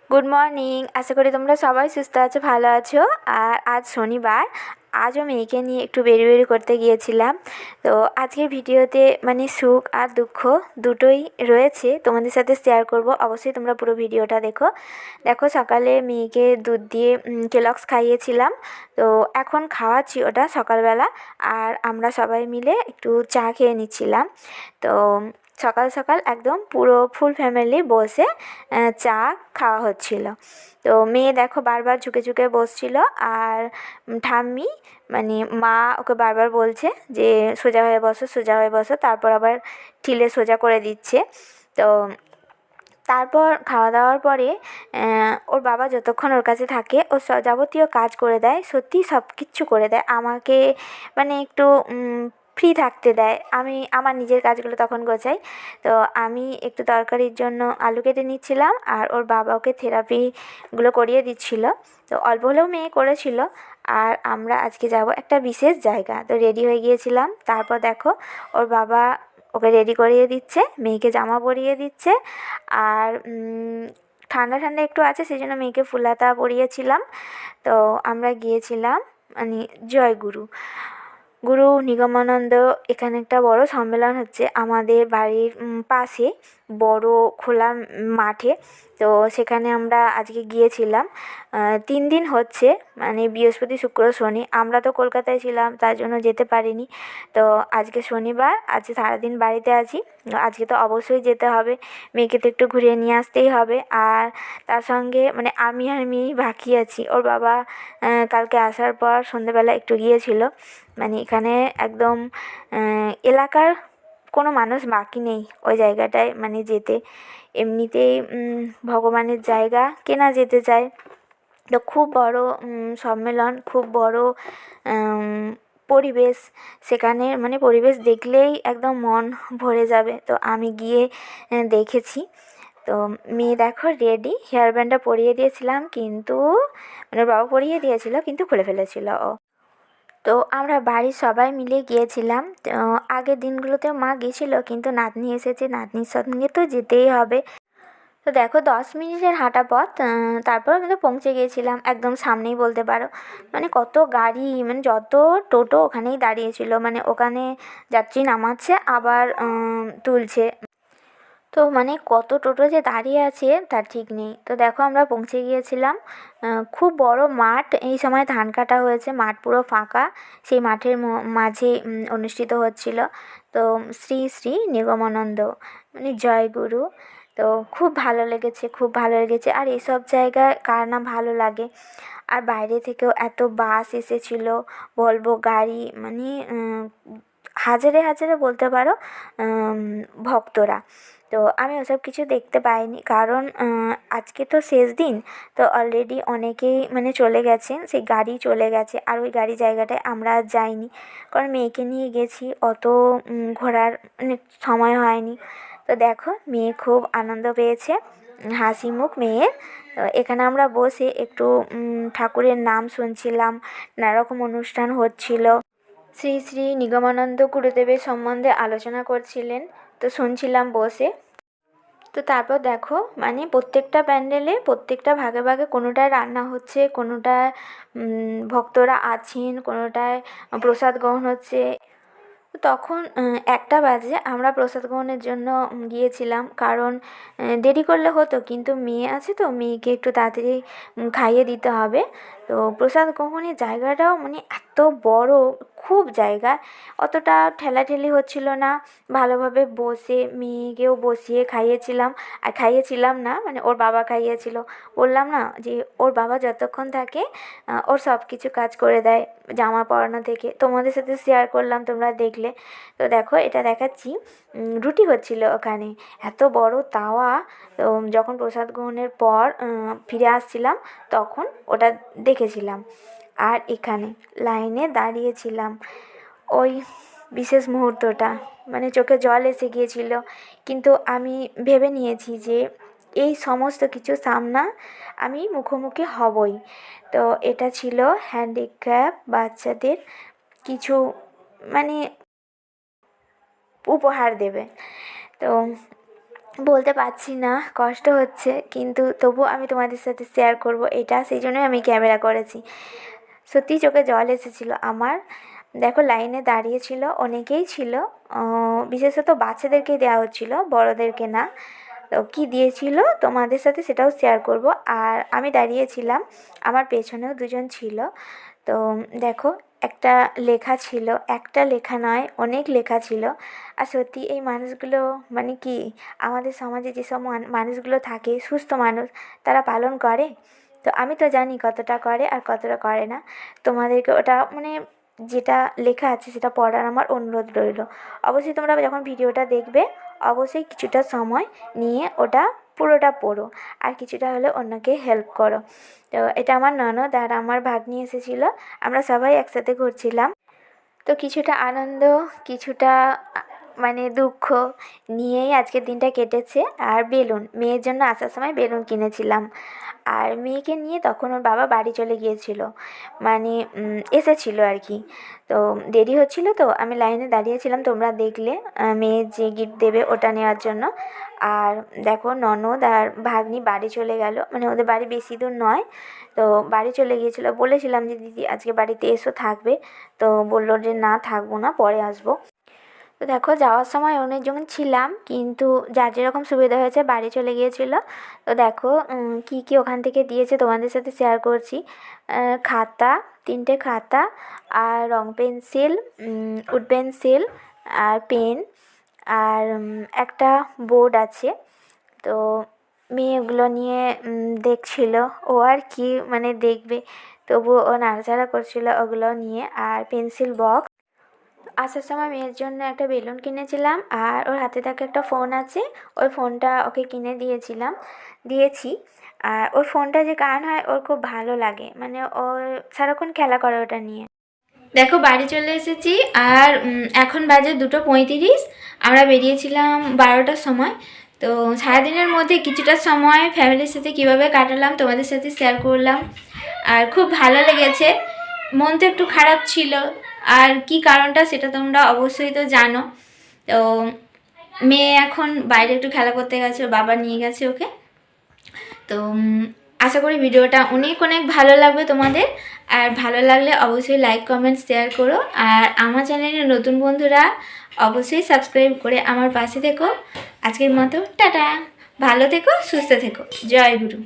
Good morning. আশা করি তোমরা সবাই সুস্থ আছো, ভালো আছো। আর আজ শনিবার, আজও মেয়েকে নিয়ে একটু বেরিয়ে করতে গিয়েছিলাম। তো আজকের ভিডিওতে মানে সুখ আর দুঃখ দুটোই রয়েছে, তোমাদের সাথে শেয়ার করব। অবশ্যই তোমরা পুরো ভিডিওটা দেখো। দেখো, সকালে মেয়েকে দুধ দিয়ে কেলক্স খাইয়েছিলাম। তো এখন খাওয়াচ্ছি ওটা সকালবেলা, আর আমরা সবাই মিলে একটু চা খেয়ে নিচ্ছিলাম। তো সকাল সকাল একদম পুরো ফুল ফ্যামিলি বসে চা খাওয়া হচ্ছিল। তো মেয়ে দেখো বারবার ঝুঁকে ঝুঁকে বসছিল, আর ঠাম্মি মানে মা ওকে বারবার বলছে যে সোজা হয়ে বসো, সোজা হয়ে বসো, তারপর আবার ঠিলে সোজা করে দিচ্ছে। তো তারপর খাওয়া দাওয়ার পরে ওর বাবা যতক্ষণ ওর কাছে থাকে ও যাবতীয় কাজ করে দেয়, সত্যি সব কিচ্ছু করে দেয় আমাকে, মানে একটু ফ্রি থাকতে দেয়। আমি আমার নিজের কাজগুলো তখন গোছাই। তো আমি একটু তরকারির জন্য আলু কেটে নিচ্ছিলাম, আর ওর বাবা ওকে থেরাপিগুলো করিয়ে দিচ্ছিল। তো অল্প হলেও মেয়ে করেছিল। আর আমরা আজকে যাব একটা বিশেষ জায়গা, তো রেডি হয়ে গিয়েছিলাম। তারপর দেখো ওর বাবা ওকে রেডি করিয়ে দিচ্ছে, মেয়েকে জামা পরিয়ে দিচ্ছে। আর ঠান্ডা ঠান্ডা একটু আছে, সেই জন্য মেয়েকে ফুল হাতা পরিয়েছিলাম। তো আমরা গিয়েছিলাম মানে জয়গুরু গুরু নিগমানন্দ। এখানে একটা বড় সম্মেলন হচ্ছে আমাদের বাড়ির পাশে, বড় খোলা মাঠে। তো সেখানে আমরা আজকে গিয়েছিলাম। 3 দিন হচ্ছে, মানে বৃহস্পতি শুক্র শনি। আমরা তো কলকাতায় ছিলাম, তার জন্য যেতে পারিনি। তো আজকে শনিবার, আজকে সারাদিন বাড়িতে আছি। আজকে তো অবশ্যই যেতে হবে, মেয়েকে তো একটু ঘুরিয়ে নিয়ে আসতেই হবে। আর তার সঙ্গে মানে আমি আর মেয়েই বাকি আছি। ওর বাবা কালকে আসার পর সন্ধেবেলা একটু গিয়েছিল, মানে এখানে একদম এলাকার কোনো মানুষ বাকি নেই ওই জায়গাটায় মানে যেতে। এমনিতেই ভগবানের জায়গা, কেনা যেতে চায়। তো খুব বড় সম্মেলন, খুব বড় পরিবেশ সেখানে, মানে পরিবেশ দেখলেই একদম মন ভরে যাবে। তো আমি গিয়ে দেখেছি। তো মেয়ে দেখো রেডি, হেয়ার ব্যান্ডটা পরিয়ে দিয়েছিলাম, কিন্তু মানে বাবা পরিয়ে দিয়েছিল কিন্তু খুলে ফেলেছিল ও। তো আমরা বাড়ির সবাই মিলে গিয়েছিলাম। তো আগের দিনগুলোতেও মা গিয়েছিল, কিন্তু নাতনি এসেছে, নাতনির সঙ্গে তো যেতেই হবে। তো দেখো 10 মিনিটের হাঁটা পথ, তারপর কিন্তু পৌঁছে গিয়েছিলাম, একদম সামনেই বলতে পারো। মানে কত গাড়ি, মানে যত টোটো ওখানেই দাঁড়িয়েছিল, মানে ওখানে যাত্রী নামাচ্ছে আবার তুলছে। তো মানে কত টোটো যে দাঁড়িয়ে আছে তার ঠিক নেই। তো দেখো আমরা পৌঁছে গিয়েছিলাম। খুব বড় মাঠ, এই সময় ধান কাটা হয়েছে, মাঠ পুরো ফাঁকা। সেই মাঠের মাঝে অনুষ্ঠিত হচ্ছিল। তো শ্রী শ্রী নিগমানন্দ মানে জয়গুরু। তো খুব ভালো লেগেছে, খুব ভালো লেগেছে। আর এসব জায়গায় কার না ভালো লাগে। আর বাইরে থেকেও এত বাস এসেছিল, ভলভো গাড়ি, মানে হাজারে হাজারে বলতে পারো ভক্তরা। তো আমি ওসব কিছু দেখতে পাইনি, কারণ আজকে তো শেষ দিন। তো অলরেডি অনেকেই মানে চলে গেছেন, সেই গাড়ি চলে গেছে, আর ওই গাড়ি জায়গাটায় আমরা আর যাইনি, কারণ মেয়েকে নিয়ে গেছি, অত ঘোরার মানে সময় হয়নি। তো দেখো মেয়ে খুব আনন্দ পেয়েছে, হাসি মুখ মেয়ের। তো এখানে আমরা বসে একটু ঠাকুরের নাম শুনছিলাম, নানারকম অনুষ্ঠান হচ্ছিল। শ্রী শ্রী নিগমানন্দ গুরুদেবের সম্বন্ধে আলোচনা করছিলেন, তো শুনছিলাম বসে। তো তারপর দেখো মানে প্রত্যেকটা প্যান্ডেলে প্রত্যেকটা ভাগে ভাগে, কোনোটায় রান্না হচ্ছে, কোনোটায় ভক্তরা আছেন, কোনোটায় প্রসাদ গ্রহণ হচ্ছে। তো তখন 1টা বাজে, আমরা প্রসাদ গ্রহণের জন্য গিয়েছিলাম, কারণ দেরি করলে হতো, কিন্তু মেয়ে আছে তো মেয়েকে একটু তাড়াতাড়ি খাইয়ে দিতে হবে। তো প্রসাদ গ্রহণের জায়গাটাও মানে এত বড়, খুব জায়গা, অতটা ঠেলাঠেলি হচ্ছিল না। ভালোভাবে বসে মেয়েকেও বসিয়ে খাইয়েছিলাম। আর খাইয়েছিলাম না, মানে ওর বাবা খাইয়েছিল। বললাম না যে ওর বাবা যতক্ষণ থাকে ওর সব কিছু কাজ করে দেয়, জামা পরানো থেকে। তোমাদের সাথে শেয়ার করলাম, তোমরা দেখলে। তো দেখো এটা দেখাচ্ছি, রুটি হচ্ছিল ওখানে, এত বড় তাওয়া। তো যখন প্রসাদ গ্রহণের পর ফিরে আসছিলাম তখন ওটা দেখেছিলাম। আর এখানে লাইনে দাঁড়িয়েছিলাম, ওই বিশেষ মুহূর্তটা মানে চোখে জল এসে গিয়েছিল। কিন্তু আমি ভেবে নিয়েছি যে এই সমস্ত কিছু সামনা আমি মুখোমুখি হবই। তো এটা ছিল হ্যান্ডিক্যাপ বাচ্চাদের কিছু মানে উপহার দেবে। তো বলতে পারছি না, কষ্ট হচ্ছে, কিন্তু তবু আমি তোমাদের সাথে শেয়ার করব এটা, সেই জন্যই আমি ক্যামেরা করেছি। সত্যি চোখে জল এসেছিলো আমার। দেখো লাইনে দাঁড়িয়েছিল, অনেকেই ছিল, বিশেষত বাচ্চাদেরকেই দেওয়া হচ্ছিলো, বড়োদেরকে না। তো কী দিয়েছিল তোমাদের সাথে সেটাও শেয়ার করব। আর আমি দাঁড়িয়েছিলাম, আমার পেছনেও দুজন ছিল। তো দেখো একটা লেখা ছিল, একটা লেখা নয় অনেক লেখা ছিল। আর সত্যি এই মানুষগুলো মানে কি, আমাদের সমাজে যেসব মানুষগুলো থাকে সুস্থ মানুষ, তারা পালন করে। তো আমি তো জানি কতটা করে আর কতটা করে না। তোমাদেরকে ওটা মানে যেটা লেখা আছে সেটা পড়ার আমার অনুরোধ রইল। অবশ্যই তোমরা যখন ভিডিওটা দেখবে অবশ্যই কিছুটা সময় নিয়ে ওটা পুরোটা পড়ো, আর কিছুটা হলে অন্যকে হেল্প করো। তো এটা আমার ননদ আর আমার ভাগ্নি এসেছিলো, আমরা সবাই একসাথে ঘুরছিলাম। তো কিছুটা আনন্দ, কিছুটা মানে দুঃখ নিয়েই আজকের দিনটা কেটেছে। আর বেলুন, মেয়ের জন্য আসার সময় বেলুন কিনেছিলাম। আর মেয়েকে নিয়ে তখন ওর বাবা বাড়ি চলে গিয়েছিল, মানে এসেছিলো আর কি। তো দেরি হচ্ছিলো, তো আমি লাইনে দাঁড়িয়েছিলাম, তোমরা দেখলে মেয়ের যে গিফট দেবে ওটা নেওয়ার জন্য। আর দেখো ননদ আর ভাগ্নি বাড়ি চলে গেল, মানে ওদের বাড়ি বেশি দূর নয়। তো বাড়ি চলে গিয়েছিলো, বলেছিলাম যে দিদি আজকে বাড়িতে এসো থাকবে, তো বললো যে না থাকবো না, পরে আসবো। তো দেখো যাওয়ার সময় অনেকজন ছিলাম, কিন্তু যার যেরকম সুবিধা হয়েছে বাড়ি চলে গিয়েছিলো। তো দেখো কী কী ওখান থেকে দিয়েছে তোমাদের সাথে শেয়ার করছি। খাতা, 3টে খাতা, আর রং পেন্সিল, উড পেন্সিল, আর পেন, আর একটা বোর্ড আছে। তো মেয়ে ওগুলো নিয়ে দেখছিল, ও আর কি মানে দেখবে, তবুও ও নাড়াচাড়া করছিল ওগুলো নিয়ে। আর পেন্সিল বক্স, আসার সময় মেয়ের জন্য একটা বেলুন কিনেছিলাম, আর ওর হাতে থাকা একটা ফোন আছে, ওই ফোনটা ওকে কিনে দিয়েছি। আর ওই ফোনটা যে কারণ হয় ওর খুব ভালো লাগে, মানে ও সারাক্ষণ খেলা করে ওটা নিয়ে। দেখো বাড়ি চলে এসেছি, আর এখন বাজে 2:35। আমরা বেরিয়েছিলাম 12টার সময়। তো সারাদিনের মধ্যে কিছুটা সময় ফ্যামিলির সাথে কীভাবে কাটালাম তোমাদের সাথে শেয়ার করলাম। আর খুব ভালো লেগেছে, মন তো একটু খারাপ ছিল, আর কি কারণটা সেটা তোমরা অবশ্যই তো জানো। তো মেয়ে এখন বাইরে একটু খেলা করতে গেছে, ওর বাবা নিয়ে গেছে ওকে। তো আশা করি ভিডিওটা অনেক অনেক ভালো লাগবে তোমাদের। আর ভালো লাগলে অবশ্যই লাইক কমেন্ট শেয়ার করো। আর আমার চ্যানেলের নতুন বন্ধুরা অবশ্যই সাবস্ক্রাইব করে আমার পাশে থেকো। আজকের মতো টাটা, ভালো থেকো, সুস্থ থেকো, জয় গুরু।